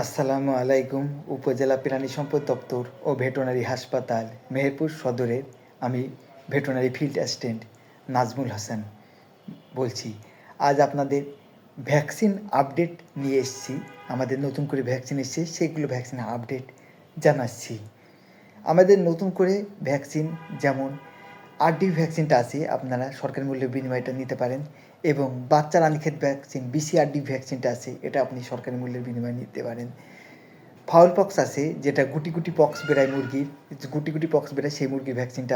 আসসালামু আলাইকুম। উপজেলা প্রাণী সম্পদ দপ্তর ও ভেটেরিনারি হাসপাতাল মেহেরপুর সদরের আমি veterinary field assistant Nazmul Hasan বলছি। আজ আপনাদের ভ্যাকসিন আপডেট নিয়ে এসেছি। আমাদের নতুন করে ভ্যাকসিন এসেছে, সেগুলো ভ্যাকসিন আপডেট জানাচ্ছি। আমাদের নতুন করে ভ্যাকসিন যেমন আরডি ভ্যাকসিনটা আছে, আপনারা সরকারি মূল্যে বিনিময়টা নিতে পারেন, এবং বাচ্চা রানীক্ষেত ভ্যাকসিন বিসিআরডি ভ্যাকসিনটা আছে, এটা আপনি সরকারি মূল্যের বিনিময়ে নিতে পারেন। ফাউল পক্স আছে, যেটা গুটি গুটি পক্স বেরায় মুরগির, গুটি গুটি পক্স বেরায়, সেই মুরগির ভ্যাকসিনটা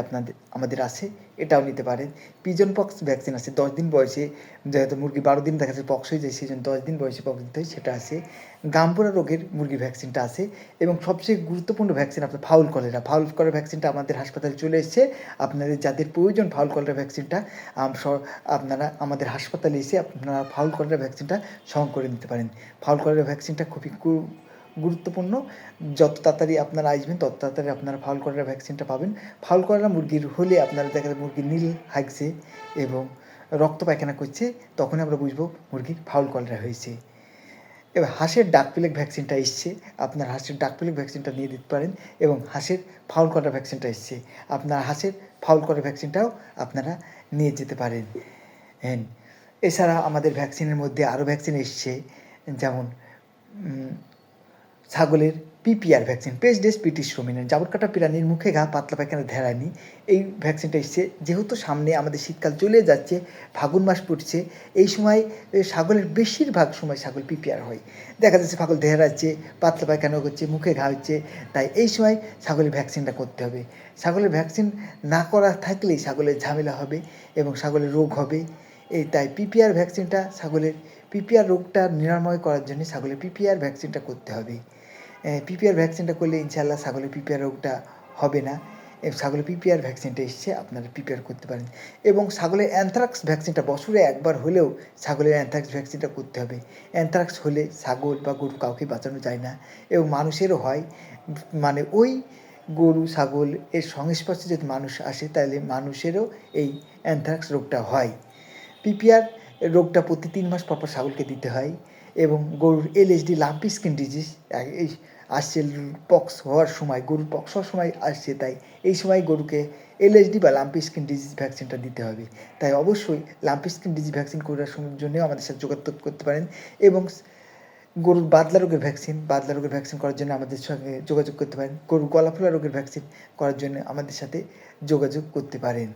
আমাদের আছে, এটাও নিতে পারেন। পিজন পক্স ভ্যাকসিন আছে 10 দিন বয়সে, যেহেতু মুরগি 12 দিন দেখা যাচ্ছে পক্স হয়ে যায়, সেই জন্য 10 দিন বয়সে পক্স দিতে হয়, সেটা আছে। গাম্বুরা রোগের মুরগির ভ্যাকসিনটা আছে, এবং সবচেয়ে গুরুত্বপূর্ণ ভ্যাকসিন আপনার ফাউল কলেরা ভ্যাকসিনটা আমাদের হাসপাতালে চলে এসেছে। আপনাদের যাদের প্রয়োজন ফাউল কলেরা ভ্যাকসিনটা, আপনারা আমাদের হাসপাতালে এসে আপনারা ফাউল কলেরা ভ্যাকসিনটা সংগ্রহ করে নিতে পারেন। ফাউল কলেরা ভ্যাকসিনটা খুবই গুরুত্বপূর্ণ। যত তাড়াতাড়ি আপনারা আসবেন তত তাড়াতাড়ি আপনারা ফাউল কলেরা ভ্যাকসিনটা পাবেন। ফাউল কলেরা মুরগির হলে আপনারা দেখা যায় মুরগি নীল হাগছে এবং রক্ত পায়খানা করছে, তখনই আমরা বুঝবো মুরগির ফাউল কলেরা হয়েছে। এবার হাঁসের ডাক প্লেগ ভ্যাকসিনটা এসছে, আপনার হাঁসের ডাক প্লেগ ভ্যাকসিনটা নিয়ে দিতে পারেন, এবং হাঁসের ফাউল কলেরা ভ্যাকসিনটা এসছে, আপনার হাঁসের ফাউল কলেরা ভ্যাকসিনটাও আপনারা নিয়ে যেতে পারেন। এছাড়া আমাদের ভ্যাকসিনের মধ্যে আরও ভ্যাকসিন এসছে, যেমন ছাগলের পিপিআর ভ্যাকসিন, পেস্ট পিটিস রুমিনেন্ট, জাবর কাটা প্রাণীর মুখে ঘা, পাতলা পায়খানা ধেড়ানি, এই ভ্যাকসিনটা এসছে। যেহেতু সামনে আমাদের শীতকাল চলে যাচ্ছে, ফাগুন মাস পড়ছে, এই সময় ছাগলের বেশিরভাগ সময় ছাগল পিপিআর হয়। দেখা যাচ্ছে ছাগল ধেড়াচ্ছে, পাতলা পায়খানা করছে, মুখে ঘা হচ্ছে, তাই এই সময় ছাগলের ভ্যাকসিনটা করতে হবে। ছাগলের ভ্যাকসিন না করা থাকলেই ছাগলের ঝামেলা হবে এবং ছাগলের রোগ হবে। তাই পিপিআর ভ্যাকসিনটা, ছাগলের পিপিআর রোগটা নিরাময় করার জন্য ছাগলের পিপিআর ভ্যাকসিনটা করতে হবে। পিপিআর ভ্যাকসিনটা করলে ইনশাআল্লাহ ছাগলের পিপিআর রোগটা হবে না। ছাগলের পিপিআর ভ্যাকসিনটা এসছে, আপনারা পিপিআর করতে পারেন। এবং ছাগলের অ্যানথ্রাক্স ভ্যাকসিনটা বছরে একবার হলেও ছাগলের অ্যানথ্রাক্স ভ্যাকসিনটা করতে হবে। অ্যানথ্রাক্স হলে ছাগল বা গরু কাউকে বাঁচানো যায় না, এবং মানুষেরও হয়। মানে ওই গরু ছাগল এর সংস্পর্শে যদি মানুষ আসে, তাহলে মানুষেরও এই অ্যানথ্রাক্স রোগটা হয়। পিপিআর রোগটা প্রতি 3 মাস পর ছাগলকে দিতে হয়। এবং গরুর এলএসডি লাম্পি স্কিন ডিজিজ এই আসছে, পক্স হওয়ার সময়, গরুর পক্স হওয়ার সময় আসছে, তাই এই সময় গরুকে এলএসডি বা লাম্পি স্কিন ডিজিজ ভ্যাকসিনটা দিতে হবে। তাই অবশ্যই লাম্পি স্কিন ডিজিজ ভ্যাকসিন করার জন্যও আমাদের সাথে যোগাযোগ করতে পারেন। এবং গরুর বাদলা রোগের ভ্যাকসিন করার জন্য আমাদের সঙ্গে যোগাযোগ করতে পারেন। গরুর গলাফোলা রোগের ভ্যাকসিন করার জন্য আমাদের সাথে যোগাযোগ করতে পারেন।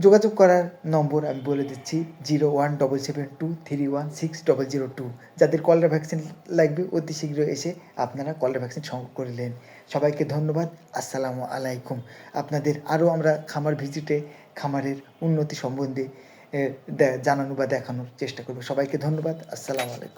যোগাযোগ করার নম্বর আমি বলে দিচ্ছি, 017723160002। যাদের কলেরা ভ্যাকসিন লাগবে অতি শীঘ্র এসে আপনারা কলেরা ভ্যাকসিন সংগ্রহ করে নেন। সবাইকে ধন্যবাদ। আসসালামু আলাইকুম। আপনাদের আরও আমরা খামার ভিজিটে খামারের উন্নতি সম্বন্ধে জানানো বা দেখানোর চেষ্টা করব। সবাইকে ধন্যবাদ। আসসালামু আলাইকুম।